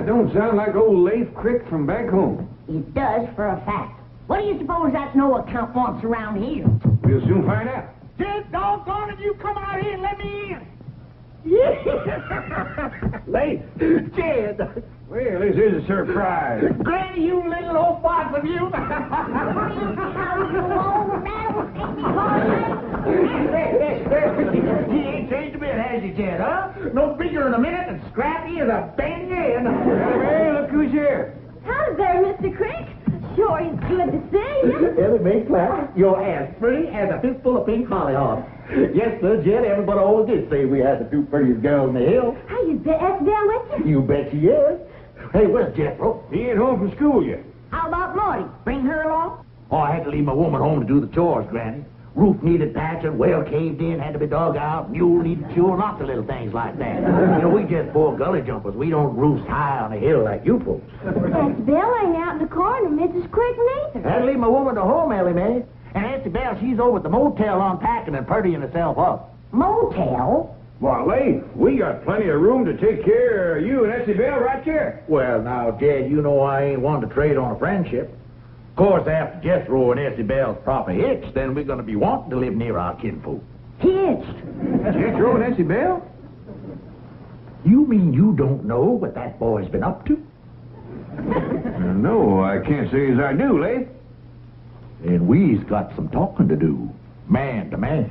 That don't sound like old Leif Crick from back home. It does for a fact. What do you suppose that no account wants around here? We'll soon find out. Jed, doggone it, you come out here and let me in. Leif, Jed. Well, this is a surprise. Granny, you little old fox of you. He ain't changed a bit, has he, Jed, huh? No bigger in a minute and scrappy as a band end. Hey, look who's here. How's there, Mr. Crick? Sure is good to see you. Ellie Mae Clark, you're as pretty as a fistful of pink hollyhocks. Yes, sir, Jed, everybody always did say we had the two prettiest girls in the hill. Hey, is that down with you? You bet she is. Hey, where's Jethro? He ain't home from school yet. How about Marty? Bring her along? Oh, I had to leave my woman home to do the chores, Granny. Roof needed patching, well caved in, had to be dug out, mule needed chewing, lots of little things like that. You know, we just poor gully jumpers. We don't roost high on the hill like you folks. Aunt Bill ain't out in the corner, Mrs. Crick neither. Had to leave my woman to home, Ellie Mae. And Auntie Belle, she's over at the motel unpacking and purdying herself up. Motel? Why, Leif, we got plenty of room to take care of you and Essie Belle right here. Well, now, Jed, you know I ain't one to trade on a friendship. Of course, after Jethro and Essie Belle's proper hitch, then we're going to be wanting to live near our kinfolk. Hitched. Jethro and Essie Belle? You mean you don't know what that boy's been up to? No, I can't say as I do, Leif. And we've got some talking to do, man to man.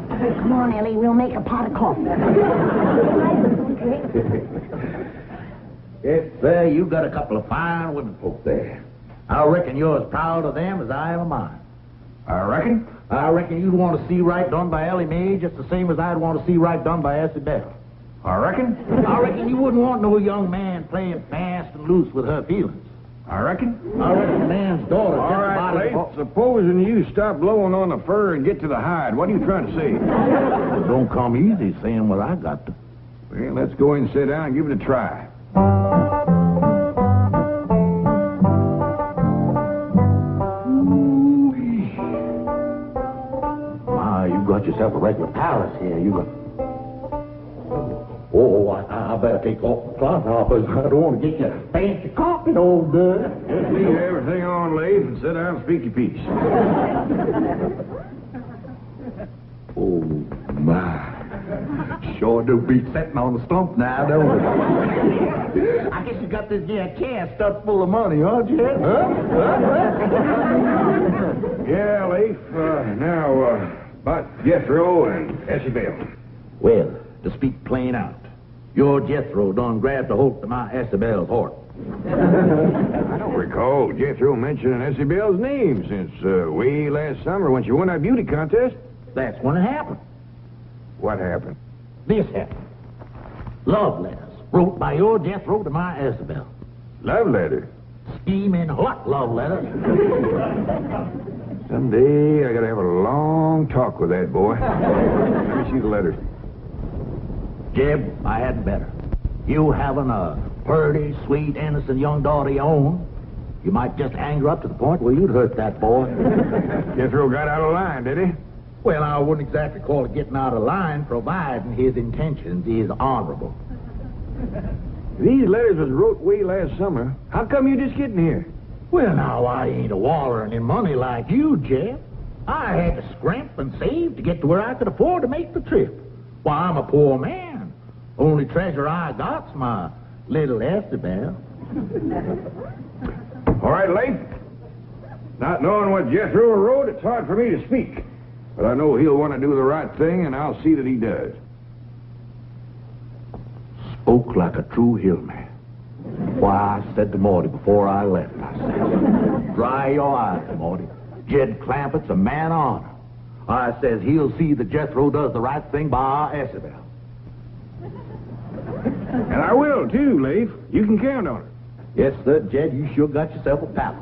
Come on, Ellie, we'll make a pot of coffee. Yes, sir, you got a couple of fine women folk there. I reckon you're as proud of them as I am of mine. I reckon. I reckon you'd want to see right done by Ellie Mae just the same as I'd want to see right done by Essie Belle. I reckon. I reckon you wouldn't want no young man playing fast and loose with her feelings. I reckon. I reckon a man's daughter All just right, about as... Leif, supposing you stop blowing on the fur and get to the hide, what are you trying to say? Well, don't come easy saying what I got to. Well, let's go in and sit down and give it a try. You got yourself a regular palace here. You got... Oh, I better take off the cloth off. I don't want to get you fancy coffee, old dude. Just leave everything on, Leif, and sit down and speak your piece. Oh, my. Sure do beat sitting on the stump now, don't it? I guess you got this here can stuffed full of money, huh, Jed? Yeah, Leif. Now, about Jethro and Essie Belle. Well, to speak plain out, your Jethro done grabbed a hold of my Essie Belle's heart. I don't recall Jethro mentioning Essie Belle's name since way last summer when she won that beauty contest. That's when it happened. What happened? This happened. Love letters wrote by your Jethro to my Essie Belle. Love letter. Scheming hot love letters. Someday I gotta have a long talk with that boy. Let me see the letters. Jeb, I had better. You having a pretty, sweet, innocent young daughter of your own, you might just anger up to the point where you'd hurt that boy. Jethro got out of line, did he? Well, I wouldn't exactly call it getting out of line, providing his intentions is honorable. These letters was wrote way last summer. How come you just getting here? Well, now, I ain't a wallering in money like you, Jeb. I had to scrimp and save to get to where I could afford to make the trip. Why, I'm a poor man. Only treasure I got's my little Essie Belle. All right, Leif. Not knowing what Jethro wrote, it's hard for me to speak. But I know he'll want to do the right thing, and I'll see that he does. Spoke like a true hillman. Why, I said to Morty before I left, I said, dry your eyes, Morty. Jed Clampett's a man of honor. I says he'll see that Jethro does the right thing by our Essie Belle. And I will, too, Leif. You can count on it. Yes, sir, Jed, you sure got yourself a pal.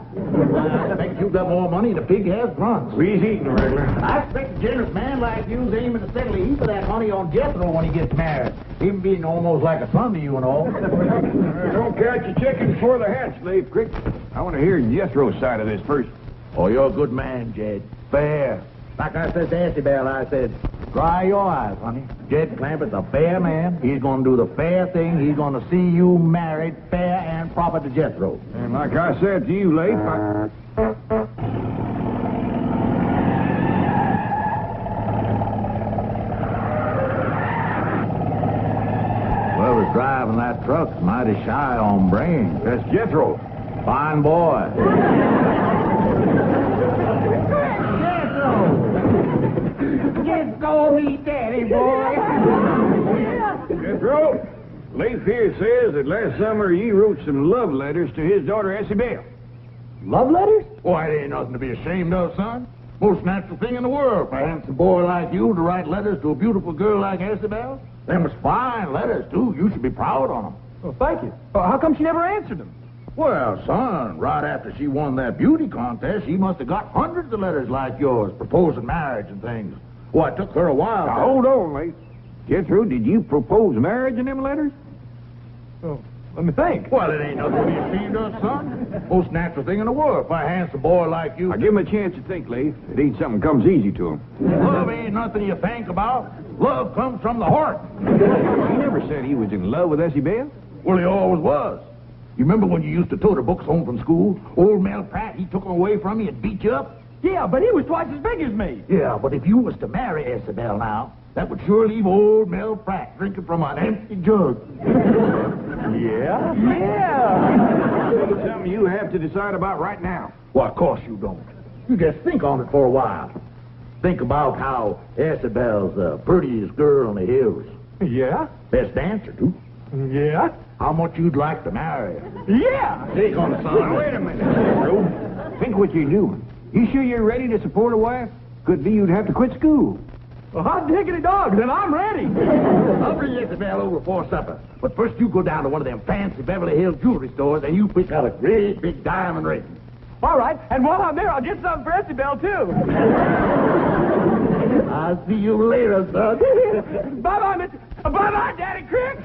I expect you got more money than a pig has runs. We's eating regular. I expect a generous man like you's aiming to settle a heap of that money on Jethro when he gets married. Him being almost like a son to you and all. Don't count your chickens before they're hatched, Leif Crick. I want to hear Jethro's side of this first. Oh, you're a good man, Jed. Fair. Like I said to Essie Belle, I said, dry your eyes, honey. Jed Clampett's a fair man. He's going to do the fair thing. He's going to see you married fair and proper to Jethro. And like I said to you, Leif, Whoever's driving that truck's mighty shy on brains. that's Jethro. Fine boy. Just go meet Daddy, boy. Jethro, Leif here says that last summer you wrote some love letters to his daughter, Essie Bell. Love letters? Why, it ain't nothing to be ashamed of, son. Most natural thing in the world for a handsome boy like you to write letters to a beautiful girl like Isabel. Them was fine letters, too. You should be proud on them. Well, thank you. How come she never answered them? Well, son, right after she won that beauty contest, she must have got hundreds of letters like yours, proposing marriage and things. Well, it took her a while. Now, hold on, Leif. Jethro, did you propose marriage in them letters? Oh, let me think. Well, it ain't nothing to be ashamed of, son. Most natural thing in the world for a handsome boy like you. Now, give him a chance to think, Leif. It ain't something comes easy to him. Love ain't nothing you think about. Love comes from the heart. He never said he was in love with Essie Bell. Well, he always was. You remember when you used to tote her books home from school? Old Mel Pratt, he took them away from you and beat you up? Yeah, but he was twice as big as me. Yeah, but if you was to marry Isabel now, that would sure leave old Mel Pratt drinking from an empty jug. Yeah? Yeah. It's something you have to decide about right now. Well, of course you don't. You just think on it for a while. Think about how Isabel's the prettiest girl in the hills. Yeah? Best dancer, too. Yeah? How much you'd like to marry her. Yeah! Think on it, son. Now, wait a minute, Jethro. Think what you're doing. You sure you're ready to support a wife? Could be you'd have to quit school. Well, hot diggity dog, then I'm ready. I'll bring Isabel over for supper. But first you go down to one of them fancy Beverly Hills jewelry stores and you pick out a great big diamond ring. All right, and while I'm there, I'll get something for Isabel, too. I'll see you later, son. Bye-bye, Bye-bye, Daddy Crick.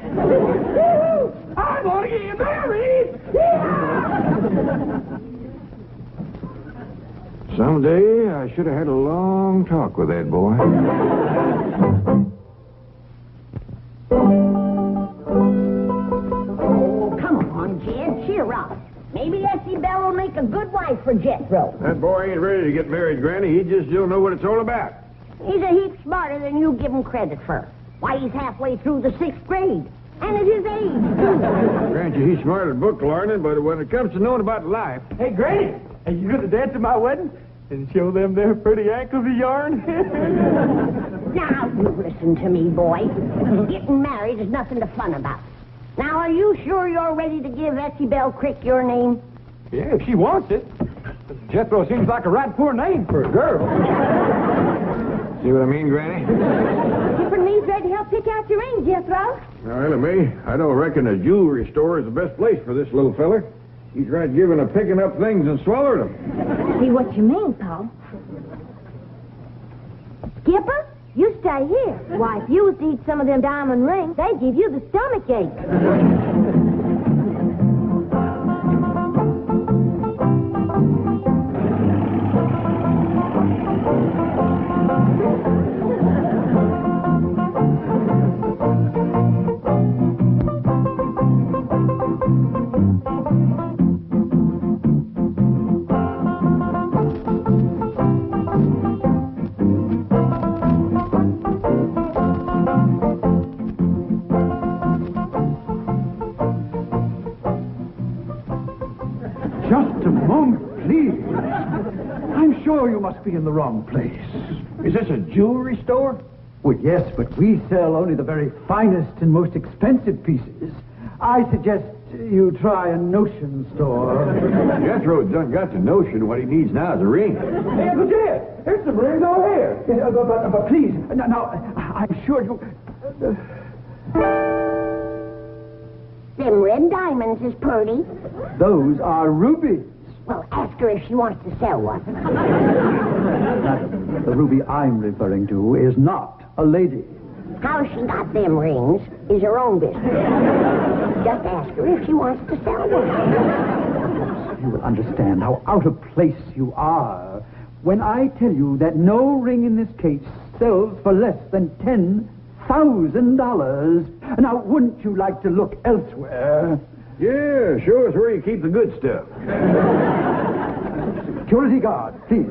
I want to get married. Someday I should have had a long talk with that boy. Oh, come on, Jed, cheer up. Maybe Essie Bell will make a good wife for Jethro. That boy ain't ready to get married, Granny. He just don't know what it's all about. He's a heap smarter than you give him credit for. Why, he's halfway through the 6th grade. And at his age, too. Grant you he's smart at book learning, but when it comes to knowing about life... Hey, Granny, are you going to dance at my wedding? And show them their pretty ankles of yarn? Now, you listen to me, boy. Getting married is nothing to fun about. Now, are you sure you're ready to give Essie Bell Crick your name? Yeah, if she wants it. Jethro seems like a right poor name for a girl. See what I mean, Granny? Different me's ready to help pick out your ring, Jethro. Well, me, I don't reckon a jewelry store is the best place for this little feller. He's right giving a picking up things and swallowing them. See what you mean, Paul. Skipper, you stay here. Why, if you was to eat some of them diamond rings, they'd give you the stomach ache. Just a moment, please. I'm sure you must be in the wrong place. Is this a jewelry store? Well, yes, but we sell only the very finest and most expensive pieces. I suggest you try a notion store. Jethro's done got the notion what he needs now is a ring. Hey, Uncle Jed, here's some rings over here. But please, now, I'm sure you... Them red diamonds is pretty. Those are rubies. Well, ask her if she wants to sell one. Madam, the ruby I'm referring to is not a lady. How she got them rings is her own business. Just ask her if she wants to sell one. You will understand how out of place you are when I tell you that no ring in this case sells for less than $10,000. Now, wouldn't you like to look elsewhere? Yeah, show us where you keep the good stuff. Security guard, please.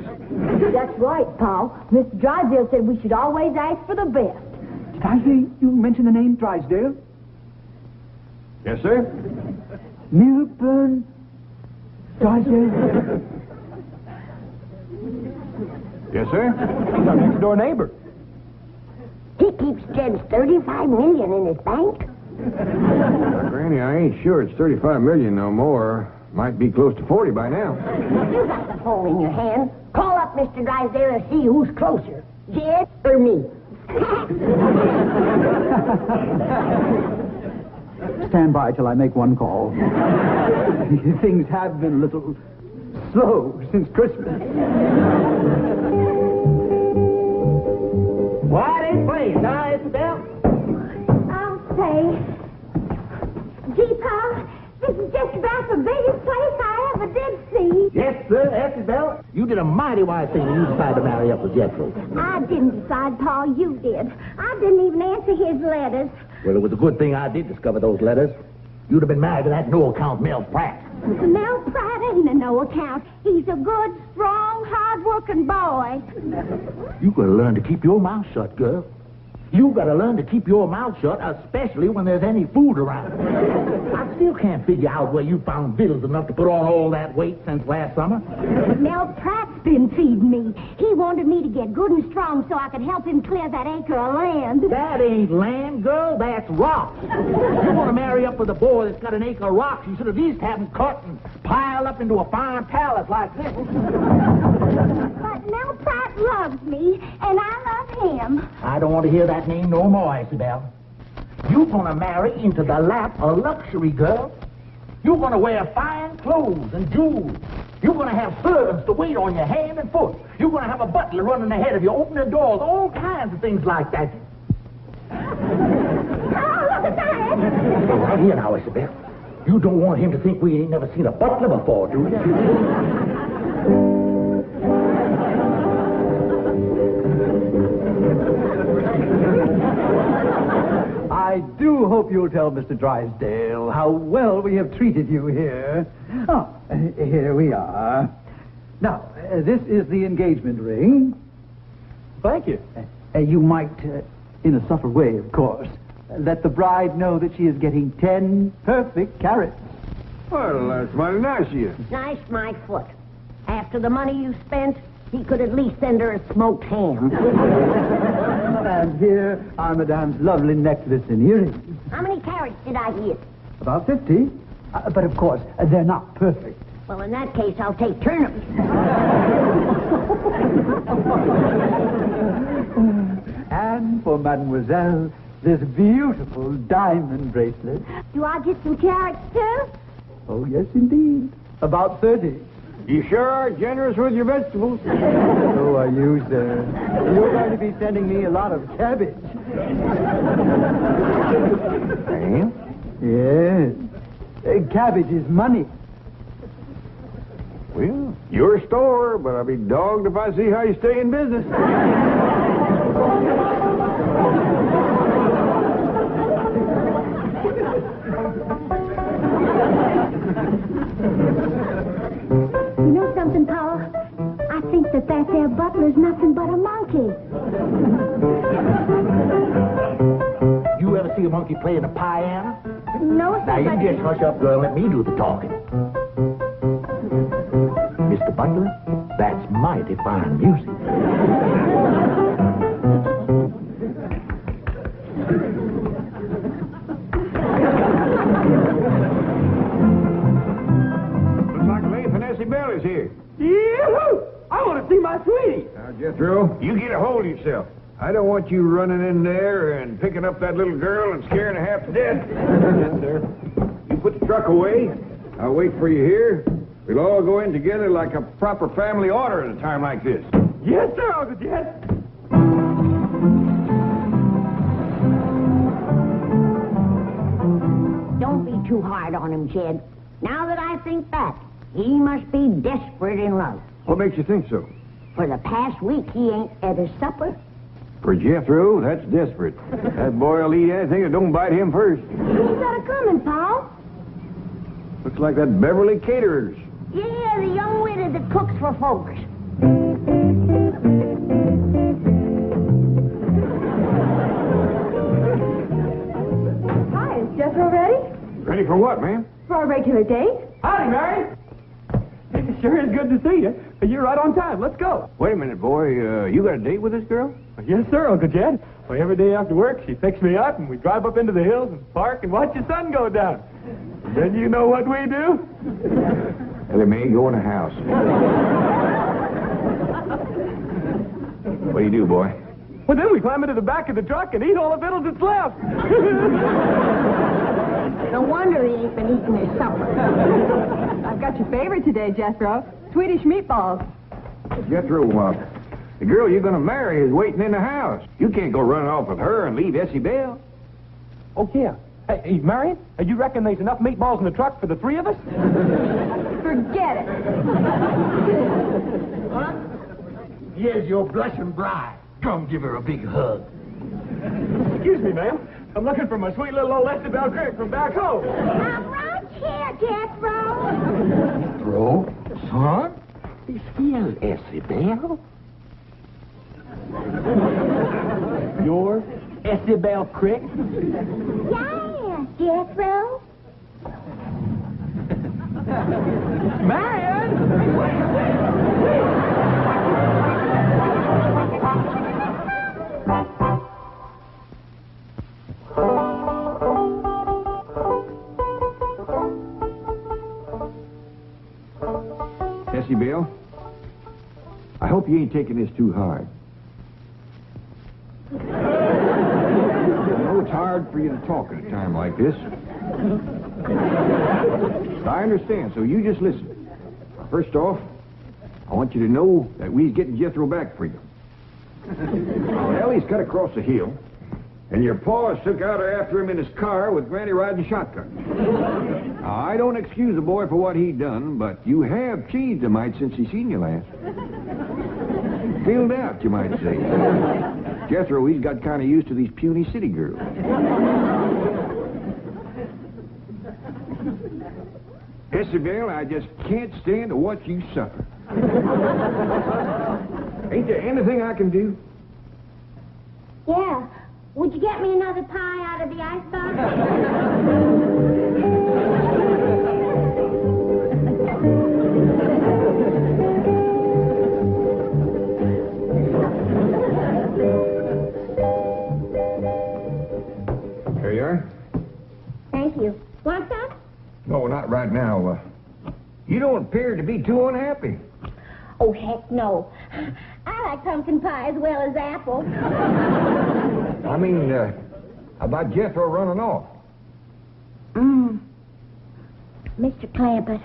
That's right, Paul. Mr. Drysdale said we should always ask for the best. Did I hear you mention the name Drysdale? Yes, sir? Milburn Drysdale? Yes, sir? He's our next door neighbor. He keeps Jed's $35 million in his bank. Now, Granny, I ain't sure it's $35 million no more. Might be close to 40 by now. You got the phone in your hand. Call up Mr. Drysdale and see who's closer, Jed or me. Stand by till I make one call. Things have been a little slow since Christmas. What in place, huh, Isabel? I'll say. Gee, Paul, this is just about the biggest place I ever did see. Yes, sir, Isabel. You did a mighty wise thing when you decided to marry up with Jethro. I didn't decide, Paul, you did. I didn't even answer his letters. Well, it was a good thing I did discover those letters. You'd have been married to that no-account Mel Pratt. Mel Pratt ain't a no account. He's a good, strong, hard-working boy. You gotta learn to keep your mouth shut, girl. You gotta learn to keep your mouth shut, especially when there's any food around. I still can't figure out where you found victuals enough to put on all that weight since last summer. Mel Pratt's been feeding me. He wanted me to get good and strong so I could help him clear that acre of land. That ain't land, girl. That's rocks. You want to marry up with a boy that's got an acre of rocks, you should at least have them cut and piled up into a fine palace like this. But Mel Pratt loves me, and I love him. I don't want to hear that name no more, Isabel. You're going to marry into the lap of luxury, girl. You're going to wear fine clothes and jewels. You're going to have servants to wait on your hand and foot. You're going to have a butler running ahead of you, opening doors, all kinds of things like that. Oh, look at that! Right here now, Isabel. You don't want him to think we ain't never seen a butler before, do you? I do hope you'll tell Mr. Drysdale how well we have treated you here. Oh, here we are. Now, this is the engagement ring. Thank you. You might, in a subtle way, of course, let the bride know that she is getting 10 perfect carats. Well, that's mighty nice of you. Nice, my foot. After the money you spent, he could at least send her a smoked ham. And here are Madame's lovely necklace and earrings. How many carats did I hit? About 50. But of course, they're not perfect. Well, in that case, I'll take turnips. And for Mademoiselle, this beautiful diamond bracelet. Do I get some carrots, too? Oh, yes, indeed. About 30. You sure are generous with your vegetables. So are you, sir. You're going to be sending me a lot of cabbage. Sam? Yes. Cabbage is money. Well, your store, but I'll be dogged if I see how you stay in business. You know something, Paul? I think that there butler's nothing but a monkey. You ever see a monkey playing a piano? No, sir. Now, you but- just hush up, girl, and let me do the talking. Mr. Butler, that's mighty fine music. Looks like Lane Finesse Bell is here. Yee-hoo! I want to see my sweetie. Now, Jethro, you get a hold of yourself. I don't want you running in there and picking up that little girl and scaring her half to death. Yes, sir. You put the truck away. I'll wait for you here. We'll all go in together like a proper family order at a time like this. Yes, sir, Uncle Jed. Don't be too hard on him, Jed. Now that I think back, he must be desperate in love. What makes you think so? For the past week, he ain't at his supper. For Jethro, that's desperate. That boy will eat anything that don't bite him first. Who's got a coming, Paul? Looks like that Beverly Caterers. Yeah, the young widow that cooks for folks. Hi, is Jethro ready? Ready for what, ma'am? For our regular date? Howdy, Mary. It sure is good to see you. You're right on time. Let's go. Wait a minute, boy. You got a date with this girl? Yes, sir, Uncle Jed. Well, every day after work, she picks me up, and we drive up into the hills and park and watch the sun go down. Then you know what we do? They may go in the house. What do you do, boy? Well, then we climb into the back of the truck and eat all the victuals that's left. No wonder he ain't been eating his supper. I've got your favorite today, Jethro. Swedish meatballs. Jethro, the girl you're going to marry is waiting in the house. You can't go running off with her and leave Essie Bell. Oh, yeah. Hey, Marion, you reckon there's enough meatballs in the truck for the three of us? Forget it. Huh? Here's your blushing bride. Come give her a big hug. Excuse me, ma'am. I'm looking for my sweet little old Essie Bell Crick from back home. I'm right here, Jethro. Bro, son, this here's Essie Bell. Your Essie Bell Crick? Yeah, Jethro. Marion! Essie Bell, I hope you ain't taking this too hard. I know it's hard for you to talk at a time like this. I understand, so you just listen. First off, I want you to know that we's getting Jethro back for you. Well, he's cut across the hill, and your paws took out after him in his car with Granny riding shotgun. Now, I don't excuse the boy for what he done, but you have changed a mite since he seen you last. Filled out, you might say. Jethro, he's got kind of used to these puny city girls. Isabel, I just can't stand to watch you suffer. Ain't there anything I can do? Yeah. Would you get me another pie out of the icebox? There you are. Thank you. Want some? No, not right now. You don't appear to be too unhappy. Oh, heck no. I like pumpkin pie as well as apple. I mean, how about Jethro running off? Mr. Clampett,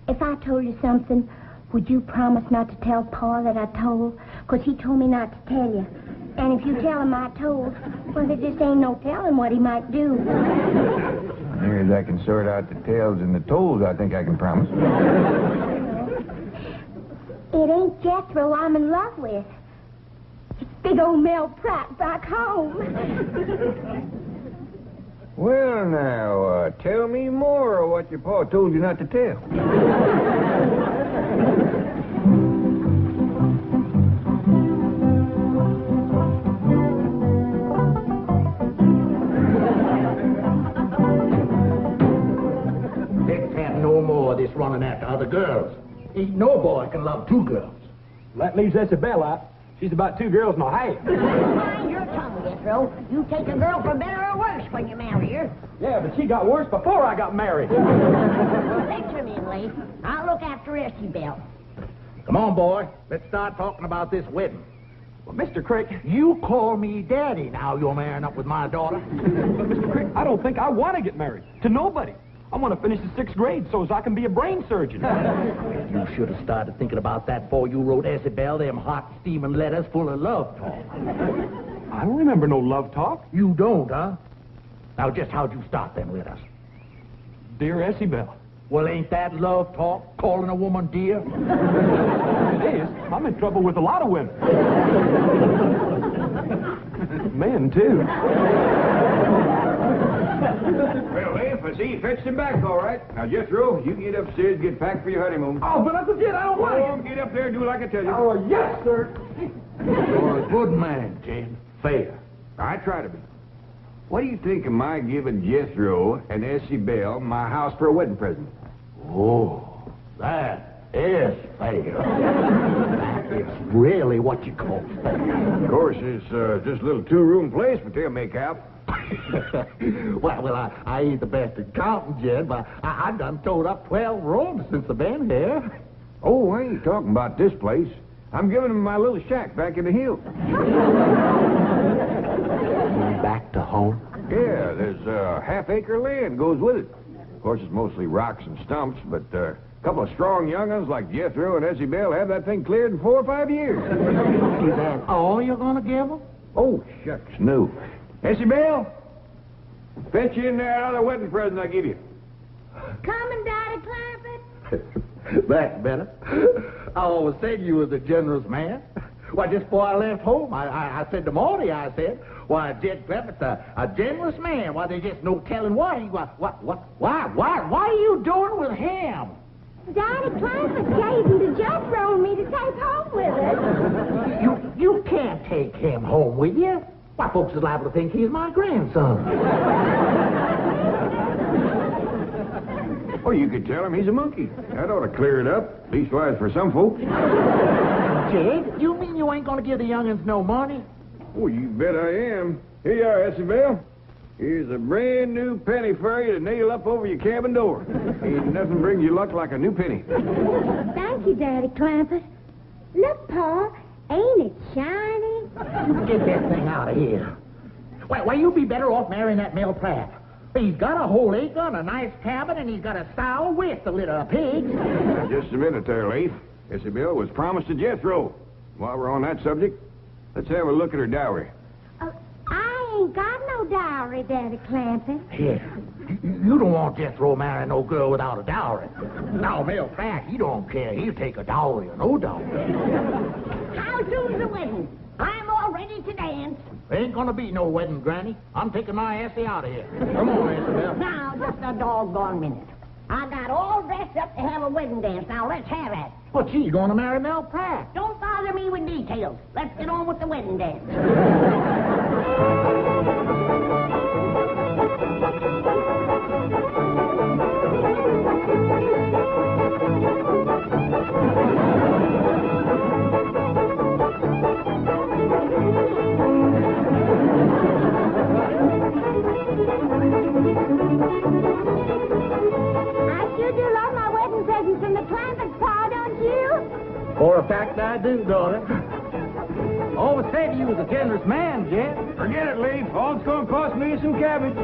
if I told you something, would you promise not to tell Pa that I told? Because he told me not to tell you. And if you tell him I told, well, there just ain't no telling what he might do. As near as I can sort out the tails and the toes, I think I can promise. It ain't Jethro I'm in love with. It's big old Mel Pratt back home. Well, now, tell me more of what your pa told you not to tell. Let's have no more of this running after other girls. Ain't no boy can love two girls. That leaves Isabel out. She's about 2 girls and a half. Mind your tongue, Jethro. You take a girl for better or worse when you marry her. Yeah, but she got worse before I got married. Picture me, Lee. I'll look after Essie Bell. Come on, boy. Let's start talking about this wedding. Well, Mr. Crick, You call me daddy now you're marrying up with my daughter. but Mr. Crick, I don't think I want to get married to nobody. I want to finish the 6th grade so as I can be a brain surgeon. You should have started thinking about that before you wrote Isabel them hot, steaming letters full of love talk. I don't remember no love talk. You don't, huh? Now, just how'd you start them letters? Dear Essie Bell. Well, ain't that love talk, calling a woman dear? It is. I'm in trouble with a lot of women. Men, too. Well, Lee, I see you fetched him back, all right. Now, Jethro, you can get upstairs and get packed for your honeymoon. Oh, but Uncle Jed, I don't want Oh, get up there and do like I tell you. Oh, yes, sir. You're a good man, Jed. Fair. I try to be. What do you think of my giving Jethro and Essie Bell my house for a wedding present? Oh, that is fair. That is really what you call fair. Of course, it's just a little two-room place, but they'll make out. well, I ain't the best at counting, Jed, but I done towed up 12 rooms since I've been here. Oh, I ain't talking about this place. I'm giving them my little shack back in the hills. Back to home? Yeah, there's a half-acre land goes with it. Of course, it's mostly rocks and stumps, but a couple of strong young'uns like Jethro and Essie Bell have that thing cleared in 4 or 5 years. Is that all you're going to give them? Oh, shucks, no. Essie Bell, fetch in that other wedding present I give you. Coming, Daddy Clampett. That's better. I always said you was a generous man. Why, just before I left home, I said to Marty, I said, why, Jed Clements, a generous man. Why, there's just no telling why are you doing with him? Daddy Clampett gave him to Jethro and me to take home with us. You can't take him home with you. Why, folks is liable to think he's my grandson. Well, you could tell him he's a monkey. That ought to clear it up, leastwise for some folks. Jed, you mean you ain't going to give the young'uns no money? Oh, you bet I am. Here you are, Essie Bell. Here's a brand new penny for you to nail up over your cabin door. Ain't nothing brings you luck like a new penny. Thank you, Daddy Clampett. Look, Pa, ain't it shiny? Get that thing out of here. Why, you'd be better off marrying that Mel Pratt. He's got a whole acre and a nice cabin, and he's got a sow with a litter of pigs. Now, just a minute there, Leif. Essie Bell was promised to Jethro. While we're on that subject, let's have a look at her dowry. I ain't got no dowry, Daddy Clampett. Here, you don't want Jethro marrying no girl without a dowry. Now, Mel Pratt, he don't care. He'll take a dowry or no dowry. How soon's the wedding? I'm all ready to dance. Ain't gonna be no wedding, Granny. I'm taking my Essie out of here. Come on, Essie. Now, just a doggone minute. I got all dressed up to have a wedding dance. Now, let's have it. But she's gonna marry Mel Pratt. Don't bother me with details. Let's get on with the wedding dance. I sure do love my wedding presents from the Clampett's, Pa, don't you? For a fact I do, daughter. Always said you was a generous man, Jed. Forget it, Leif. All it's going to cost me is some cabbage.